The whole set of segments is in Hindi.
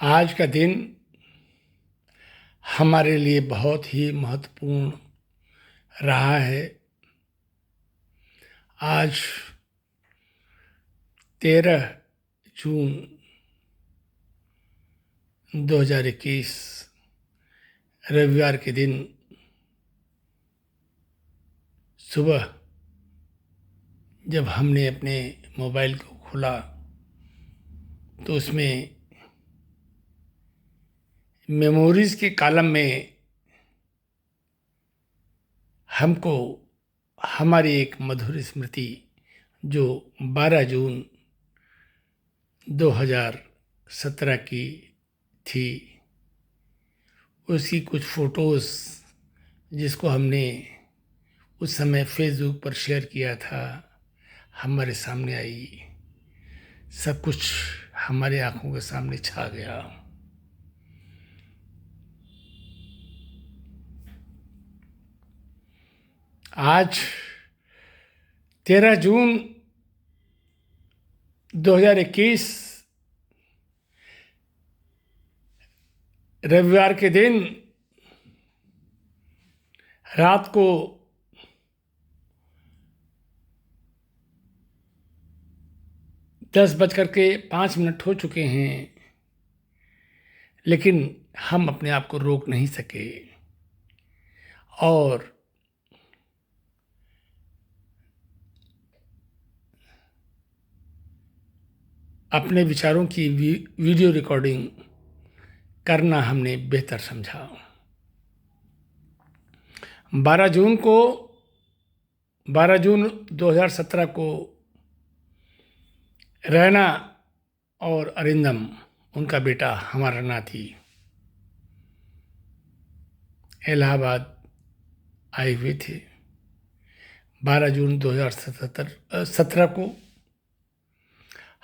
आज का दिन हमारे लिए बहुत ही महत्वपूर्ण रहा है। आज 13 जून 2021 रविवार के दिन सुबह जब हमने अपने मोबाइल को खोला तो उसमें मेमोरीज के कॉलम में हमको हमारी एक मधुर स्मृति जो 12 जून 2017 की थी, उसकी कुछ फ़ोटोज़ जिसको हमने उस समय फेसबुक पर शेयर किया था, हमारे सामने आई। सब कुछ हमारे आंखों के सामने छा गया। आज 13 जून 2021 रविवार के दिन रात को 10:05 हो चुके हैं, लेकिन हम अपने आप को रोक नहीं सके और अपने विचारों की वीडियो रिकॉर्डिंग करना हमने बेहतर समझा। 12 जून 2017 को रैना और अरिंदम, उनका बेटा हमारा नाती, इलाहाबाद आए हुए थे। 12 जून 2017 को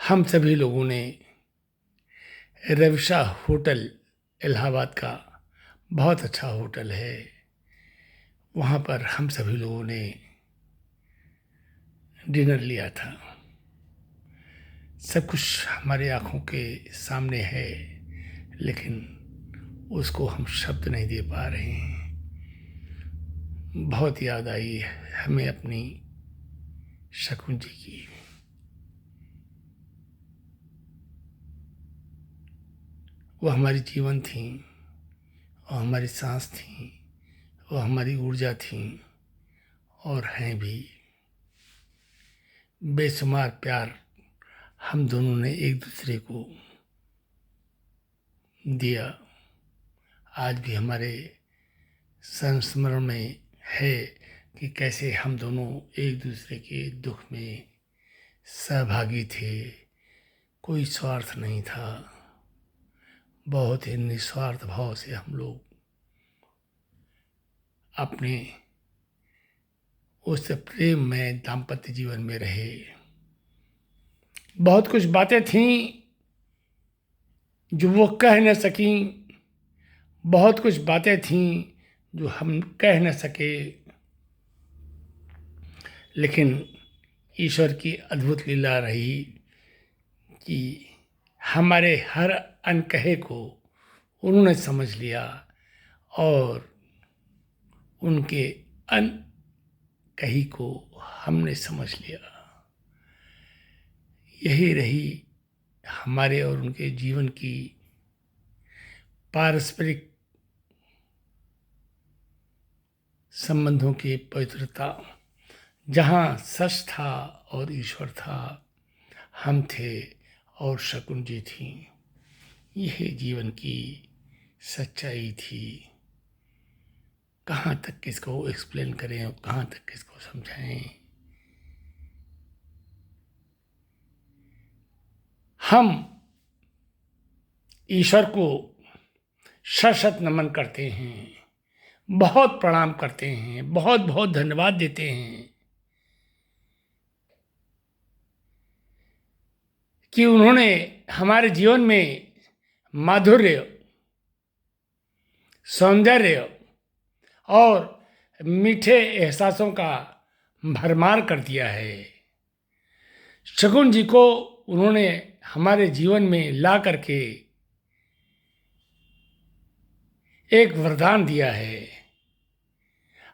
हम सभी लोगों ने रविशा होटल, इलाहाबाद का बहुत अच्छा होटल है, वहाँ पर हम सभी लोगों ने डिनर लिया था। सब कुछ हमारे आँखों के सामने है, लेकिन उसको हम शब्द नहीं दे पा रहे हैं। बहुत याद आई हमें अपनी शकुन जी की। वो हमारी जीवन थी, वो हमारी सांस थी, वो हमारी ऊर्जा थी और हैं भी। बेशुमार प्यार हम दोनों ने एक दूसरे को दिया। आज भी हमारे संस्मरण में है कि कैसे हम दोनों एक दूसरे के दुख में सहभागी थे। कोई स्वार्थ नहीं था, बहुत ही निस्वार्थ भाव से हम लोग अपने उस प्रेम में दाम्पत्य जीवन में रहे। बहुत कुछ बातें थीं जो वो कह न सकीं, बहुत कुछ बातें थीं जो हम कह न सके, लेकिन ईश्वर की अद्भुत लीला रही कि हमारे हर अनकहे को उन्होंने समझ लिया और उनके अनकही को हमने समझ लिया। यही रही हमारे और उनके जीवन की पारस्परिक संबंधों की पवित्रता। जहाँ सच था और ईश्वर था, हम थे और शकुन जी थी। यही जीवन की सच्चाई थी। कहाँ तक किसको एक्सप्लेन करें और कहाँ तक किसको समझाएं। हम ईश्वर को शत नमन करते हैं, बहुत प्रणाम करते हैं, बहुत बहुत धन्यवाद देते हैं कि उन्होंने हमारे जीवन में माधुर्य, सौंदर्य और मीठे एहसासों का भरमार कर दिया है। शकुन जी को उन्होंने हमारे जीवन में ला करके एक वरदान दिया है।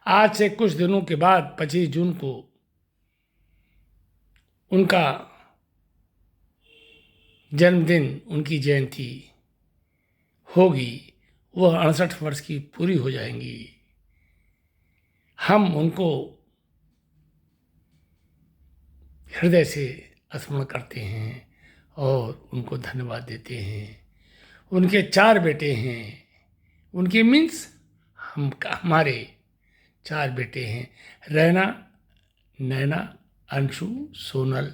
आज से कुछ दिनों के बाद 25 जून को उनका जन्मदिन, उनकी जयंती होगी। वह 68 वर्ष की पूरी हो जाएंगी। हम उनको हृदय से स्मरण करते हैं और उनको धन्यवाद देते हैं। उनके 4 बेटे हैं। उनके मीन्स हमारे 4 बेटे हैं, रैना, नैना, अंशु, सोनल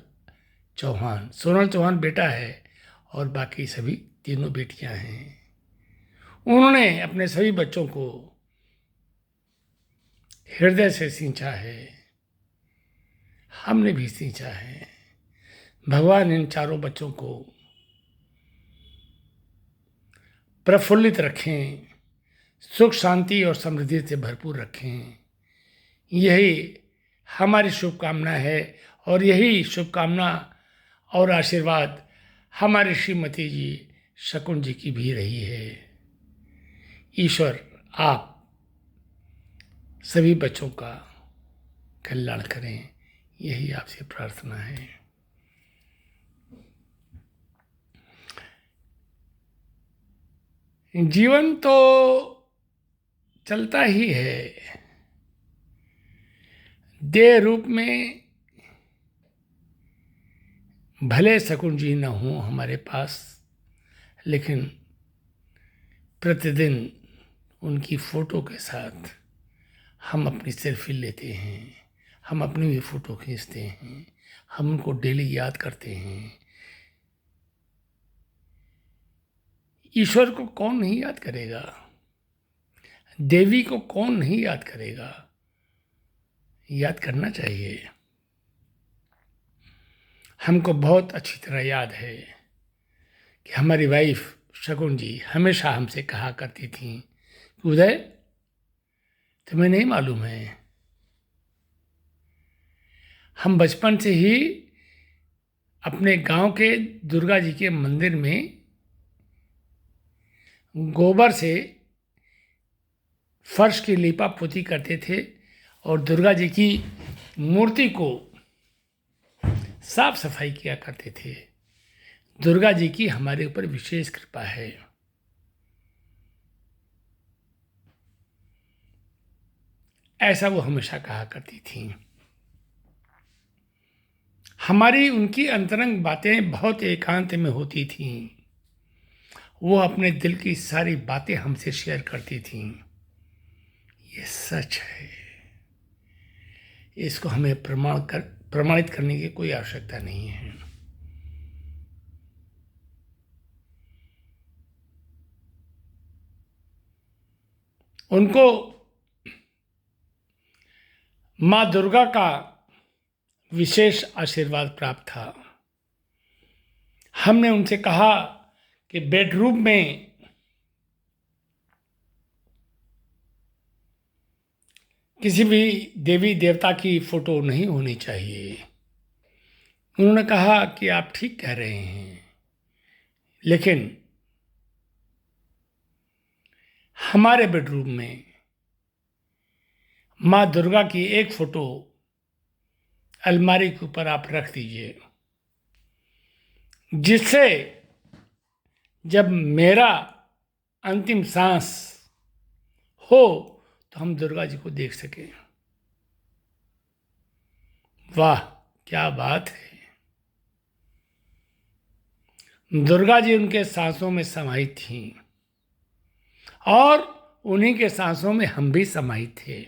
चौहान। सोनल चौहान बेटा है और बाकी सभी तीनों बेटियां हैं। उन्होंने अपने सभी बच्चों को हृदय से सींचा है, हमने भी सींचा है। भगवान इन चारों बच्चों को प्रफुल्लित रखें, सुख शांति और समृद्धि से भरपूर रखें। यही हमारी शुभकामना है और यही शुभकामना और आशीर्वाद हमारी श्रीमती जी शकुन जी की भी रही है। ईश्वर आप सभी बच्चों का कल्याण करें, यही आपसे प्रार्थना है। जीवन तो चलता ही है। देह रूप में भले शकुन जी न हों हमारे पास, लेकिन प्रतिदिन उनकी फ़ोटो के साथ हम अपनी सेल्फी लेते हैं, हम अपनी भी फ़ोटो खींचते हैं, हम उनको डेली याद करते हैं। ईश्वर को कौन नहीं याद करेगा? देवी को कौन नहीं याद करेगा? याद करना चाहिए। हमको बहुत अच्छी तरह याद है कि हमारी वाइफ शकुन जी हमेशा हमसे कहा करती थी कि उदय, तुम्हें नहीं मालूम है, हम बचपन से ही अपने गांव के दुर्गा जी के मंदिर में गोबर से फर्श की लीपा पोती करते थे और दुर्गा जी की मूर्ति को साफ सफाई किया करते थे। दुर्गा जी की हमारे ऊपर विशेष कृपा है। ऐसा वो हमेशा कहा करती थी। हमारी उनकी अंतरंग बातें बहुत एकांत में होती थीं। वो अपने दिल की सारी बातें हमसे शेयर करती थीं। ये सच है, इसको हमें प्रमाणित करने की कोई आवश्यकता नहीं है। उनको माँ दुर्गा का विशेष आशीर्वाद प्राप्त था। हमने उनसे कहा कि बेडरूम में किसी भी देवी देवता की फोटो नहीं होनी चाहिए। उन्होंने कहा कि आप ठीक कह रहे हैं, लेकिन हमारे बेडरूम में माँ दुर्गा की एक फोटो अलमारी के ऊपर आप रख दीजिए, जिससे जब मेरा अंतिम सांस हो तो हम दुर्गा जी को देख सकें। वाह, क्या बात है! दुर्गा जी उनके सांसों में समाहित थीं और उन्हीं के सांसों में हम भी समाहित थे।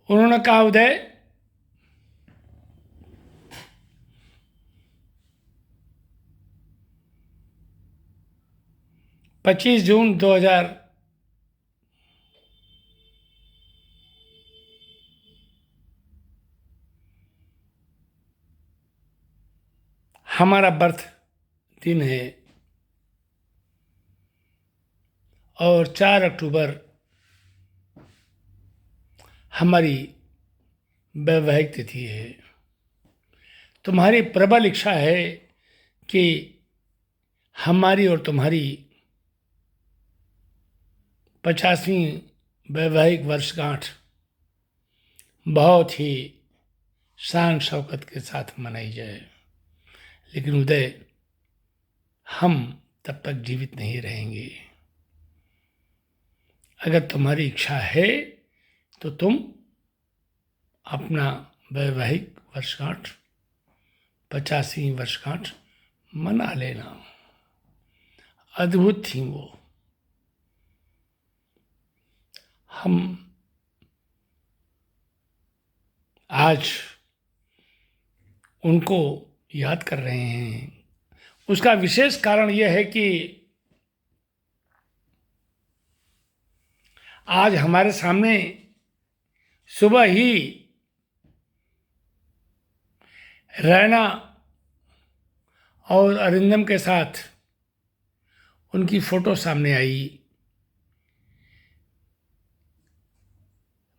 उन्होंने कहा, उदय, 25 जून 2000 हमारा बर्थ दिन है और 4 अक्टूबर हमारी वैवाहिक तिथि है। तुम्हारी प्रबल इच्छा है कि हमारी और तुम्हारी 50वीं वैवाहिक वर्षगांठ बहुत ही शान शौकत के साथ मनाई जाए। लेकिन उदय, हम तब तक जीवित नहीं रहेंगे। अगर तुम्हारी इच्छा है तो तुम अपना वैवाहिक वर्षगांठ, 50वीं वर्षगांठ मना लेना। अद्भुत थी वो। हम आज उनको याद कर रहे हैं। उसका विशेष कारण यह है कि आज हमारे सामने सुबह ही रैना और अरिंदम के साथ उनकी फोटो सामने आई।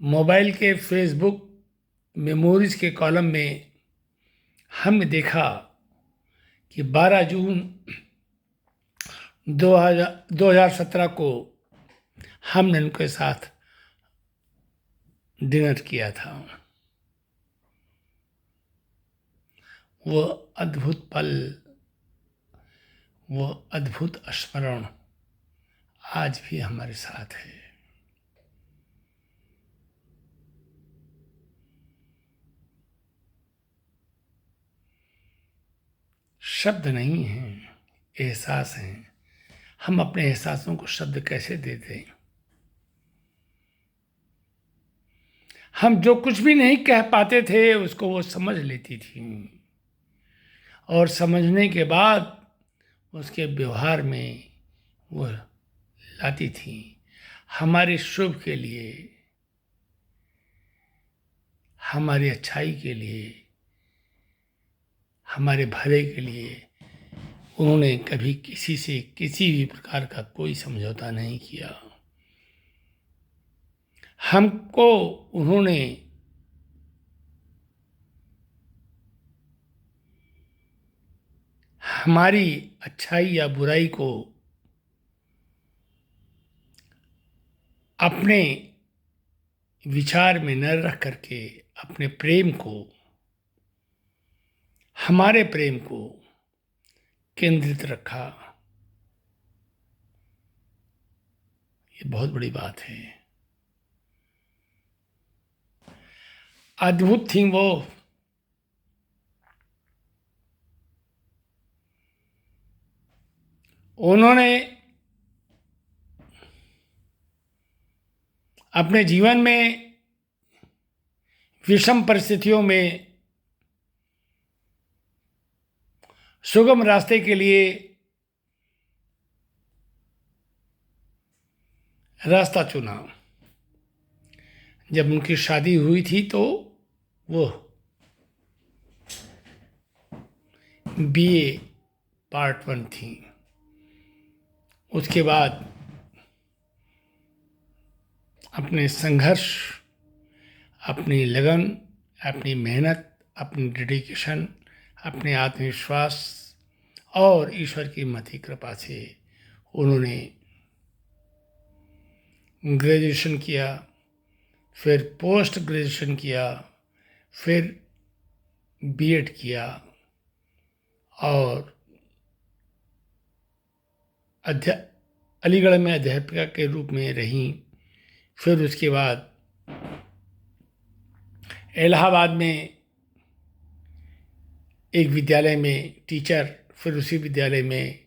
मोबाइल के फेसबुक मेमोरीज के कॉलम में हमने देखा कि 12 जून 2017 को हमने उनके साथ डिनर किया था। वो अद्भुत पल, वो अद्भुत स्मरण आज भी हमारे साथ है। शब्द नहीं हैं, एहसास हैं। हम अपने एहसासों को शब्द कैसे दे दें? हम जो कुछ भी नहीं कह पाते थे उसको वो समझ लेती थी, और समझने के बाद उसके व्यवहार में वो लाती थी। हमारे शुभ के लिए, हमारी अच्छाई के लिए, हमारे भले के लिए उन्होंने कभी किसी से किसी भी प्रकार का कोई समझौता नहीं किया। हमको उन्होंने हमारी अच्छाई या बुराई को अपने विचार में न रख करके अपने प्रेम को, हमारे प्रेम को केंद्रित रखा। ये बहुत बड़ी बात है। अद्भुत थी वो। उन्होंने अपने जीवन में विषम परिस्थितियों में सुगम रास्ते के लिए रास्ता चुना। जब उनकी शादी हुई थी तो वो BA पार्ट 1 थी। उसके बाद अपने संघर्ष, अपनी लगन, अपनी मेहनत, अपनी डेडिकेशन, अपने आत्मविश्वास और ईश्वर की मति कृपा से उन्होंने ग्रेजुएशन किया, फिर पोस्ट ग्रेजुएशन किया, फिर B.Ed किया और अलीगढ़ में अध्यापिका के रूप में रहीं। फिर उसके बाद इलाहाबाद में एक विद्यालय में टीचर, फिर उसी विद्यालय में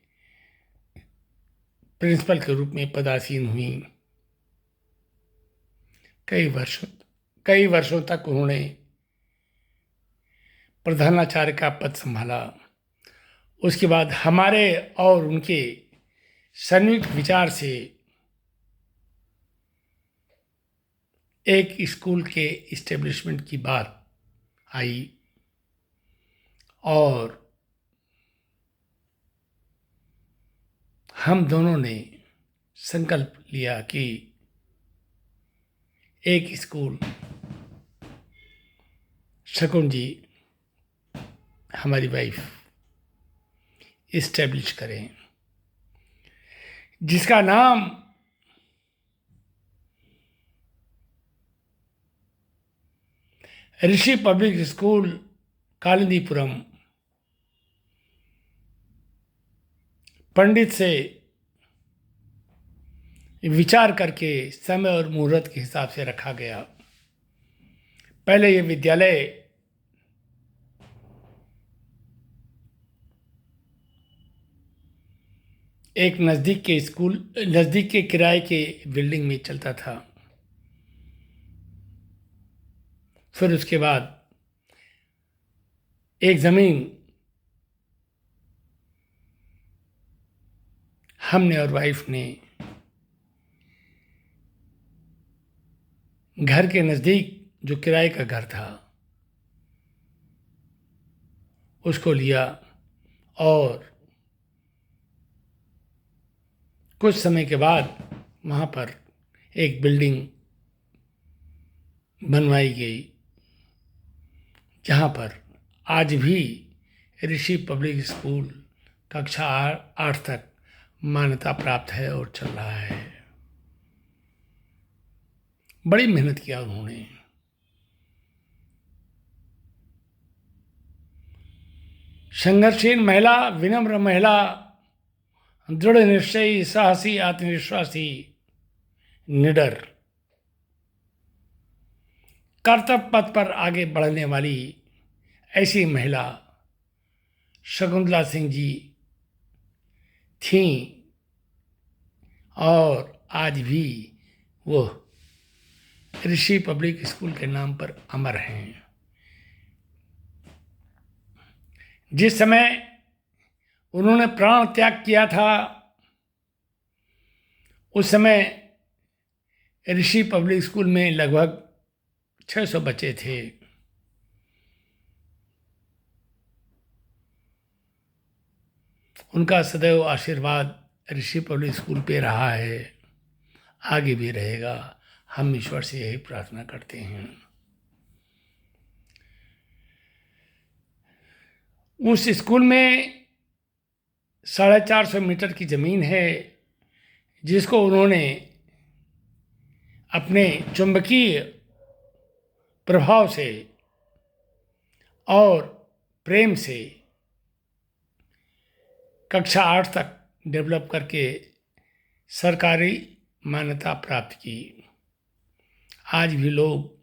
प्रिंसिपल के रूप में पदासीन हुई। कई वर्षों तक उन्होंने प्रधानाचार्य का पद संभाला। उसके बाद हमारे और उनके संयुक्त विचार से एक स्कूल के इस्टेब्लिशमेंट की बात आई और हम दोनों ने संकल्प लिया कि एक स्कूल, शकुन जी हमारी वाइफ, इस्टेब्लिश करें, जिसका नाम ऋषि पब्लिक स्कूल कालिंदीपुरम पंडित से विचार करके समय और मुहूर्त के हिसाब से रखा गया। पहले ये विद्यालय एक नज़दीक के किराए के बिल्डिंग में चलता था। फिर उसके बाद एक ज़मीन हमने और वाइफ ने घर के नज़दीक जो किराए का घर था उसको लिया और कुछ समय के बाद वहाँ पर एक बिल्डिंग बनवाई गई, जहाँ पर आज भी ऋषि पब्लिक स्कूल कक्षा 8 तक मान्यता प्राप्त है और चल रहा है। बड़ी मेहनत किया उन्होंने। संघर्षशील महिला, विनम्र महिला, दृढ़ निश्चयी, साहसी, आत्मविश्वासी, निडर, कर्तव्य पथ पर आगे बढ़ने वाली ऐसी महिला शकुंतला सिंह जी थीं और आज भी वो ऋषि पब्लिक स्कूल के नाम पर अमर हैं। जिस समय उन्होंने प्राण त्याग किया था उस समय ऋषि पब्लिक स्कूल में लगभग 600 बच्चे थे। उनका सदैव आशीर्वाद ऋषि पब्लिक स्कूल पे रहा है, आगे भी रहेगा। हम ईश्वर से यही प्रार्थना करते हैं। उस स्कूल में 450 मीटर की ज़मीन है, जिसको उन्होंने अपने चुंबकीय प्रभाव से और प्रेम से कक्षा 8 तक डेवलप करके सरकारी मान्यता प्राप्त की। आज भी लोग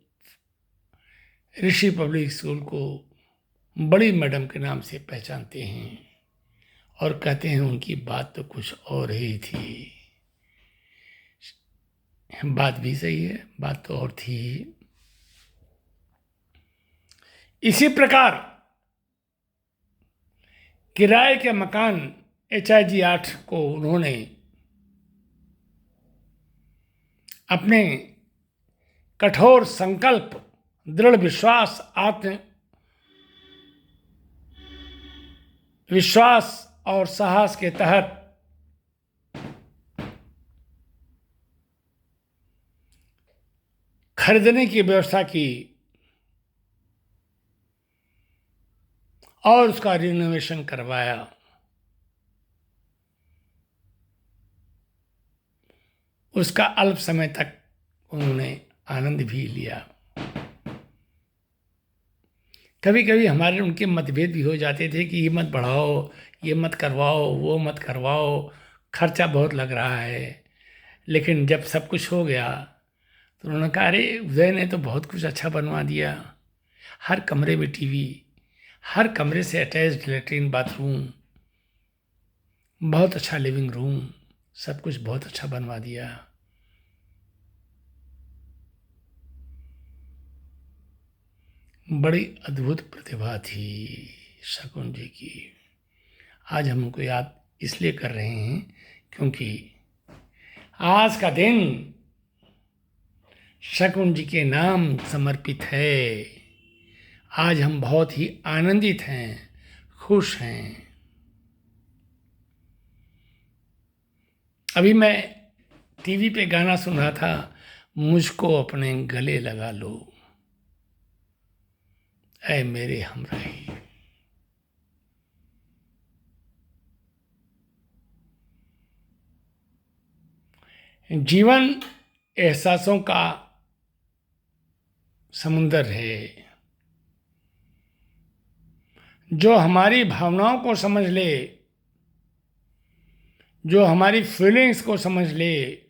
ऋषि पब्लिक स्कूल को बड़ी मैडम के नाम से पहचानते हैं और कहते हैं उनकी बात तो कुछ और ही थी। बात भी सही है, बात तो और थी। इसी प्रकार किराए के मकान HIG 8 को उन्होंने अपने कठोर संकल्प, दृढ़ विश्वास, आत्मविश्वास और साहस के तहत खरीदने की व्यवस्था की और उसका रिनोवेशन करवाया। उसका अल्प समय तक उन्होंने आनंद भी लिया। कभी कभी हमारे उनके मतभेद भी हो जाते थे कि ये मत बढ़ाओ, ये मत करवाओ, वो मत करवाओ, खर्चा बहुत लग रहा है। लेकिन जब सब कुछ हो गया तो उन्होंने कहा, अरे उदय ने तो बहुत कुछ अच्छा बनवा दिया। हर कमरे में टीवी, हर कमरे से अटैच्ड लेटरिन बाथरूम, बहुत अच्छा लिविंग रूम, सब कुछ बहुत अच्छा बनवा दिया। बड़ी अद्भुत प्रतिभा थी शकुन जी की। आज हम उनको याद इसलिए कर रहे हैं क्योंकि आज का दिन शकुन जी के नाम समर्पित है। आज हम बहुत ही आनंदित हैं, खुश हैं। अभी मैं टीवी पे गाना सुन रहा था, मुझको अपने गले लगा लो ऐ मेरे हमराही। जीवन एहसासों का समुंदर है। जो हमारी भावनाओं को समझ ले, जो हमारी फीलिंग्स को समझ ले,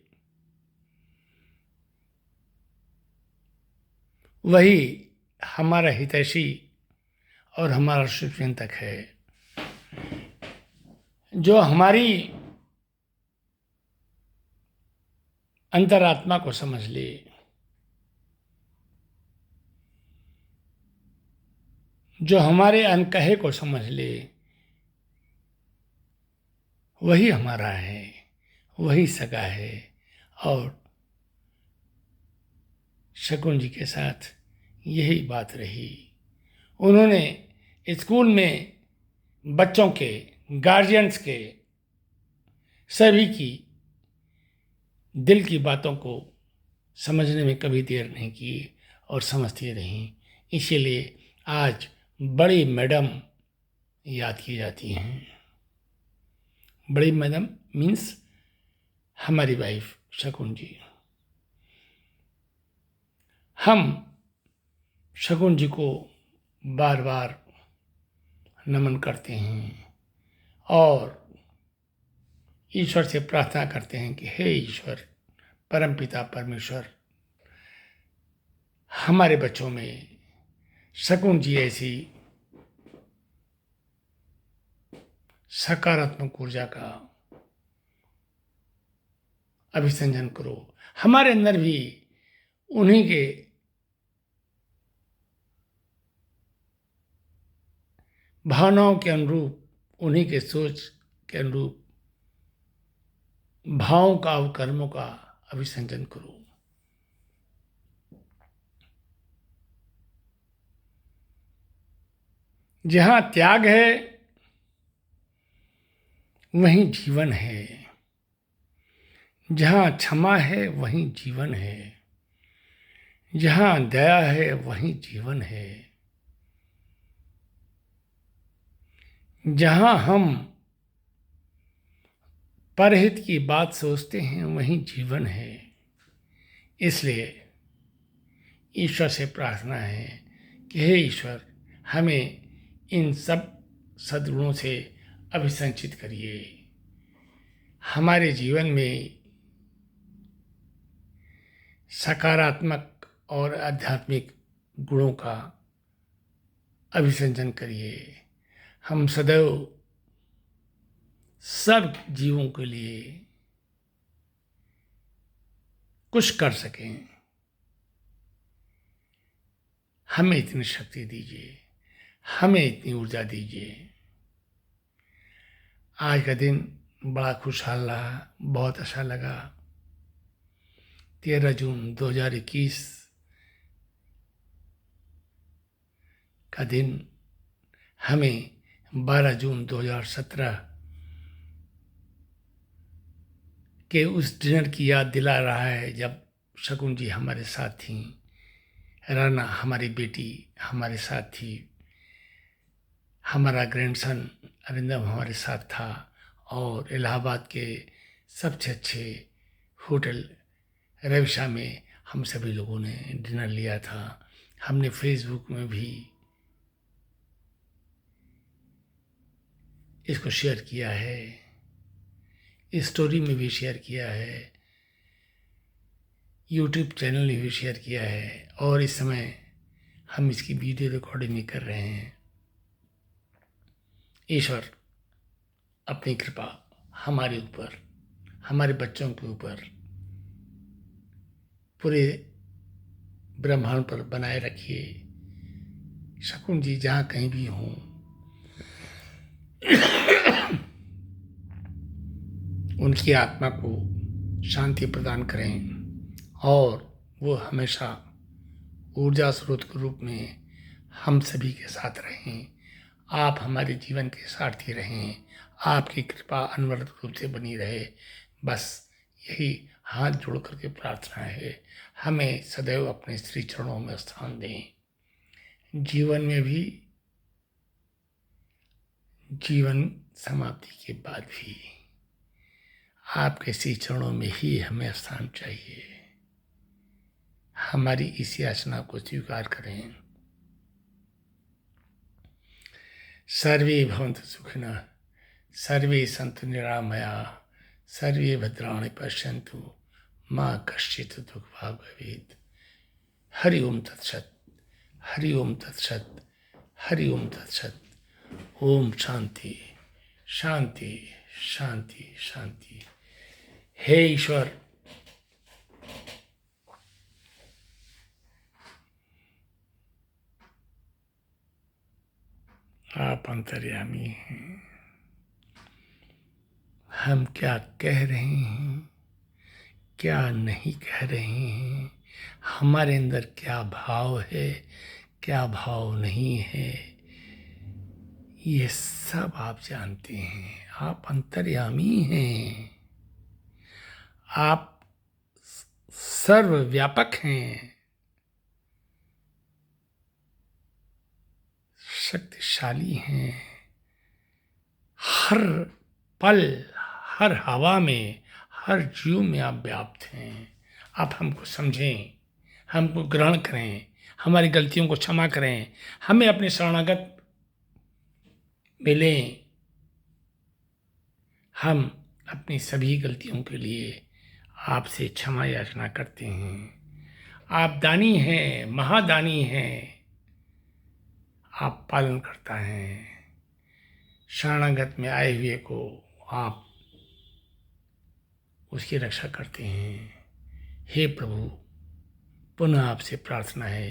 वही हमारा हितैषी और हमारा शुभचिंतक है। जो हमारी अंतरात्मा को समझ ले, जो हमारे अनकहे को समझ ले, वही हमारा है, वही सगा है। और शकुन जी के साथ यही बात रही। उन्होंने स्कूल में बच्चों के, गार्जियंस के, सभी की दिल की बातों को समझने में कभी देर नहीं की और समझती रहीं। इसीलिए आज बड़ी मैडम याद की जाती हैं। बड़ी मैडम मीन्स हमारी वाइफ शकुन जी। हम शकुन जी को बार बार नमन करते हैं और ईश्वर से प्रार्थना करते हैं कि हे ईश्वर, परमपिता परमेश्वर, हमारे बच्चों में शकुन जी ऐसी सकारात्मक ऊर्जा का अभिसंजन करो। हमारे अंदर भी उन्हीं के भावनाओं के अनुरूप, उन्हीं के सोच के अनुरूप भावों का और कर्मों का अभिसंजन करो। जहाँ त्याग है वहीं जीवन है, जहाँ क्षमा है वहीं जीवन है, जहाँ दया है वहीं जीवन है, जहाँ हम परहित की बात सोचते हैं वहीं जीवन है। इसलिए ईश्वर से प्रार्थना है कि हे ईश्वर, हमें इन सब सद्गुणों से अभिसंचित करिए। हमारे जीवन में सकारात्मक और आध्यात्मिक गुणों का अभिसंजन करिए। हम सदैव सब जीवों के लिए कुछ कर सकें, हमें इतनी शक्ति दीजिए, हमें इतनी ऊर्जा दीजिए। आज का दिन बड़ा खुशहाल रहा, बहुत अच्छा लगा। 13 जून 2021 का दिन हमें 12 जून 2017 के उस डिनर की याद दिला रहा है जब शकुन जी हमारे साथ थीं, राना हमारी बेटी हमारे साथ थी, हमारा ग्रैंडसन अरिंदम हमारे साथ था और इलाहाबाद के सबसे अच्छे होटल रविशा में हम सभी लोगों ने डिनर लिया था। हमने फेसबुक में भी इसको शेयर किया है, स्टोरी में भी शेयर किया है, यूट्यूब चैनल में भी शेयर किया है और इस समय हम इसकी वीडियो रिकॉर्डिंग भी कर रहे हैं। ईश्वर अपनी कृपा हमारे ऊपर, हमारे बच्चों के ऊपर, पूरे ब्रह्मांड पर बनाए रखिए। शकुन जी जहाँ कहीं भी हों, उनकी आत्मा को शांति प्रदान करें और वो हमेशा ऊर्जा स्रोत के रूप में हम सभी के साथ रहें। आप हमारे जीवन के सारथी रहें, आपकी कृपा अनवरत रूप से बनी रहे। बस यही हाथ जोड़ करके प्रार्थना है। हमें सदैव अपने श्री चरणों में स्थान दें। जीवन में भी, जीवन समाप्ति के बाद भी आपके श्री चरणों में ही हमें स्थान चाहिए। हमारी इस याचना को स्वीकार करें। सर्वे भवन्तु सुखिनः, सर्वे सन्तु निरामयाः, सर्वे भद्राणि पश्यन्तु, मा कश्चित् दुःखभाग् भवेत्। हरि ओम तत्सत, हरि ओम तत्सत, हरि ओम तत्सत। ओम शांति शांति शांति शांति। हे ईश्वर, आप अंतर्यामी हैं। हम क्या कह रहे हैं, क्या नहीं कह रहे हैं, हमारे अंदर क्या भाव है, क्या भाव नहीं है, ये सब आप जानते हैं। आप अंतर्यामी हैं, आप सर्वव्यापक हैं, शक्तिशाली हैं। हर पल, हर हवा में, हर जीव में आप व्याप्त हैं। आप हमको समझें, हमको ग्रहण करें, हमारी गलतियों को क्षमा करें, हमें अपने शरणागत मिलें। हम अपनी सभी गलतियों के लिए आपसे क्षमा याचना करते हैं। आप दानी हैं, महादानी हैं, आप पालन करता हैं। शरणागत में आए हुए को आप उसकी रक्षा करते हैं। हे प्रभु, पुनः आपसे प्रार्थना है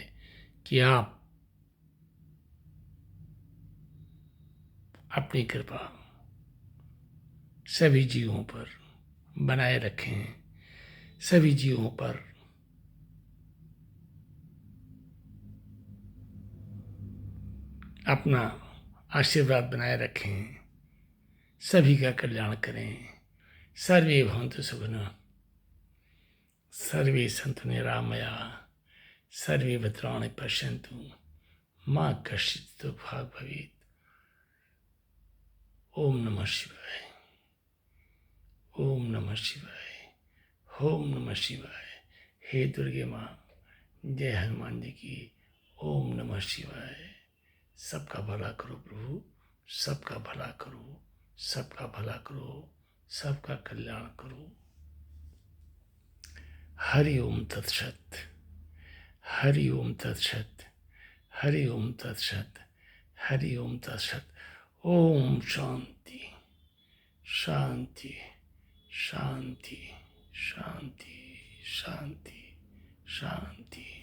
कि आप अपनी कृपा सभी जीवों पर बनाए रखें, सभी जीवों पर अपना आशीर्वाद बनाए रखें, सभी का कल्याण करें। सर्वे भवन्तु सुखिनः, सर्वे सन्तु निरामयाः, सर्वे भद्राणि पश्यन्तु, मा कश्चित् दुःखभाग् भवेत्। ओम नमः शिवाय, ओम नमः शिवाय, ओम नमः शिवाय। हे दुर्गे माँ, जय हनुमान जी की। ओम नमः शिवाय। सबका भला करो प्रभु, सबका भला करो, सबका भला करो, सबका कल्याण करो। हरि ओम तत्सत, हरि ओम तत्सत, हरि ओम तत्सत, हरि ओम तत्सत। ओम शांति शांति शांति शांति शांति शांति।